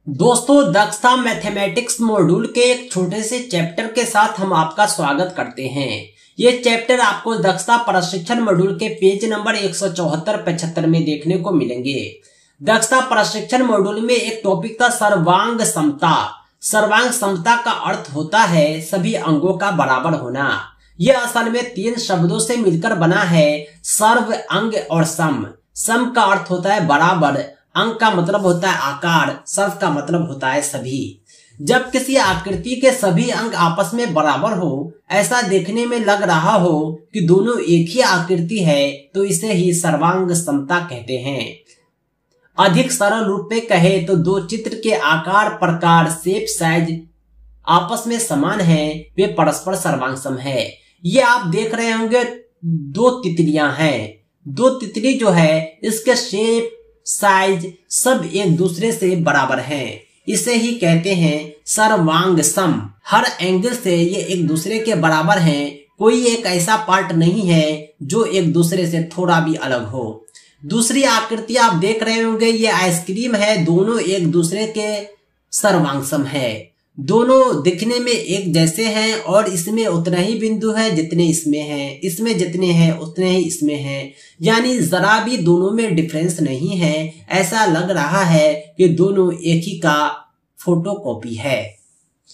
दोस्तों, दक्षता mathematics module के एक छोटे से चैप्टर के साथ हम आपका स्वागत करते हैं। ये चैप्टर आपको दक्षता प्रशिक्षण मॉड्यूल के पेज नंबर 174-75 में देखने को मिलेंगे। दक्षता प्रशिक्षण मॉड्यूल में एक टॉपिक था सर्वांग समता। सर्वांग समता का अर्थ होता है सभी अंगों का बराबर होना। यह असल में 3 शब्दों से मिलकर बना है, सर्व, अंग और सम। सम का अर्थ होता है बराबर, अंग का मतलब होता है आकार, सर्व का मतलब होता है सभी। जब किसी आकृति के सभी अंग आपस में बराबर हो, ऐसा देखने में लग रहा हो कि दोनों एक ही आकृति है, तो इसे ही सर्वांग समता कहते हैं। अधिक सरल रूप में कहे तो 2 चित्र के आकार, प्रकार, शेप, साइज आपस में समान है, वे परस्पर सर्वांग है। ये आप देख रहे होंगे 2 तितलियां हैं। 2 तितली जो है इसके शेप, साइज सब एक दूसरे से बराबर हैं। इसे ही कहते हैं सर्वांग सम। हर एंगल से ये एक दूसरे के बराबर हैं। कोई एक ऐसा पार्ट नहीं है जो एक दूसरे से थोड़ा भी अलग हो। दूसरी आकृति आप देख रहे होंगे, ये आइसक्रीम है। दोनों एक दूसरे के सर्वांग सम है। दोनों दिखने में एक जैसे हैं और इसमें उतना ही बिंदु है जितने इसमें हैं, इसमें जितने हैं उतने ही इसमें हैं। यानी जरा भी दोनों में डिफरेंस नहीं है। ऐसा लग रहा है कि दोनों एक ही का फोटोकॉपी है।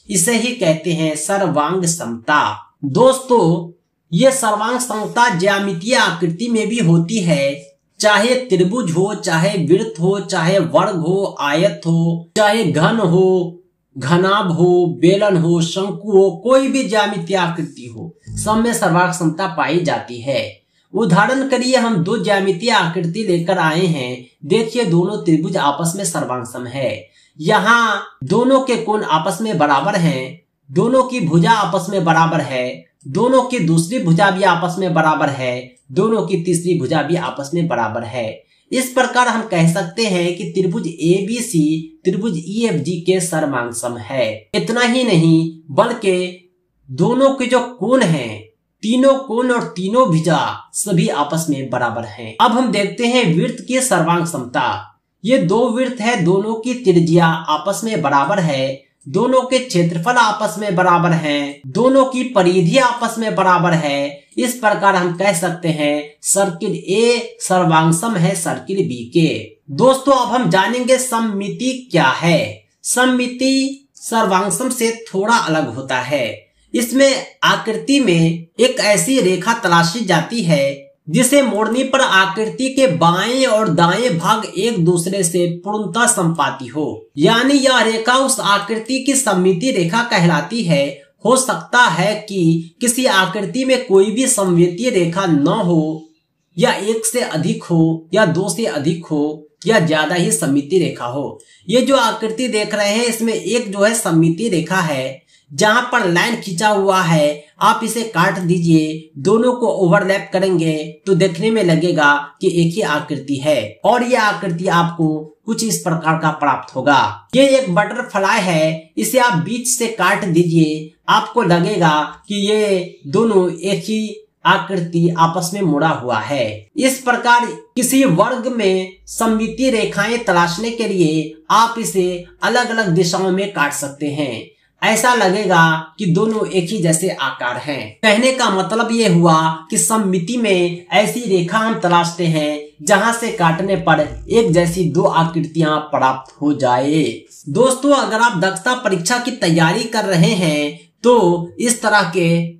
इसे ही कहते हैं सर्वांग समता। दोस्तों, ये सर्वांग समता ज्यामितीय आकृति में भी होती है। चाहे त्रिभुज हो, चाहे वृत्त हो, चाहे वर्ग हो, आयत हो, चाहे घन हो, घनाभ हो, बेलन हो, शंकु हो, कोई भी ज्यामितीय आकृति हो, सब में सर्वांग समता पाई जाती है। उदाहरण के लिए हम 2 ज्यामितीय आकृति लेकर आए हैं। देखिए, दोनों त्रिभुज आपस में सर्वांग सम है। यहाँ दोनों के कोण आपस में बराबर हैं, दोनों की भुजा आपस में बराबर है, दोनों की दूसरी भुजा भी आपस में बराबर है, दोनों की तीसरी भुजा भी आपस में बराबर है। इस प्रकार हम कह सकते हैं कि त्रिभुज ABC त्रिभुज EFG के सर्वांग सम है। इतना ही नहीं बल्कि दोनों के जो कोण हैं, तीनों कोण और तीनों भुजा सभी आपस में बराबर हैं। अब हम देखते हैं वृत्त की सर्वांग समता। ये 2 वृत्त है, दोनों की त्रिज्या आपस में बराबर है, दोनों के क्षेत्रफल आपस में बराबर हैं, दोनों की परिधि आपस में बराबर है। इस प्रकार हम कह सकते हैं सर्किल A सर्वांग सम है सर्किल B के। दोस्तों, अब हम जानेंगे सममिति क्या है। सममिति सर्वांग सम से थोड़ा अलग होता है। इसमें आकृति में एक ऐसी रेखा तलाशी जाती है जिसे मोड़ने पर आकृति के बाएं और दाएं भाग एक दूसरे से पूर्णतः समपाती हो। यानी यह रेखा उस आकृति की सममिति रेखा कहलाती है। हो सकता है कि किसी आकृति में कोई भी सममितीय रेखा न हो, या 1 से अधिक हो, या 2 से अधिक हो, या ज्यादा ही सममितीय रेखा हो। ये जो आकृति देख रहे हैं, इसमें एक जो है सममितीय रेखा है, जहां पर लाइन खींचा हुआ है। आप इसे काट दीजिए, दोनों को ओवरलैप करेंगे तो देखने में लगेगा कि एक ही आकृति है, और यह आकृति आपको कुछ इस प्रकार का प्राप्त होगा। ये एक बटरफ्लाई है, इसे आप बीच से काट दीजिए, आपको लगेगा कि ये दोनों एक ही आकृति आपस में मुड़ा हुआ है। इस प्रकार किसी वर्ग में सममितीय रेखाएं तलाशने के लिए आप इसे अलग अलग दिशाओं में काट सकते हैं। ऐसा लगेगा कि दोनों एक ही जैसे आकार हैं। कहने का मतलब ये हुआ कि सममिति में ऐसी रेखा हम तलाशते हैं जहां से काटने पर एक जैसी 2 आकृतियां प्राप्त हो जाए। दोस्तों, अगर आप दक्षता परीक्षा की तैयारी कर रहे हैं तो इस तरह के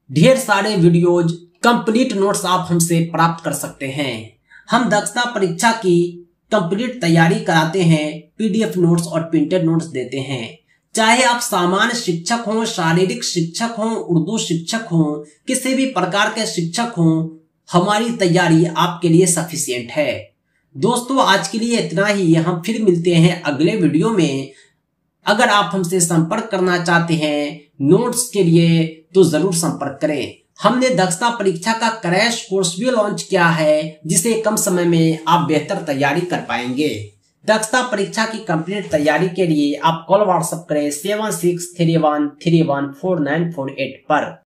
ढेर सारे वीडियोज, कंप्लीट नोट्स आप हमसे प्राप्त कर सकते हैं। हम दक्षता परीक्षा की कंप्लीट तैयारी कराते हैं, PDF नोट्स और प्रिंटेड नोट्स देते हैं। चाहे आप सामान्य शिक्षक हों, शारीरिक शिक्षक हों, उर्दू शिक्षक हों, किसी भी प्रकार के शिक्षक हों, हमारी तैयारी आपके लिए सफिशिएंट है। दोस्तों, आज के लिए इतना ही। हम फिर मिलते हैं अगले वीडियो में। अगर आप हमसे संपर्क करना चाहते हैं नोट्स के लिए तो जरूर संपर्क करें। हमने दक्षता परीक्षा का क्रैश कोर्स भी लॉन्च किया है, जिसे कम समय में आप बेहतर तैयारी कर पाएंगे। दक्षता परीक्षा की कंप्लीट तैयारी के लिए आप कॉल व्हाट्सएप करें 7631314948 पर।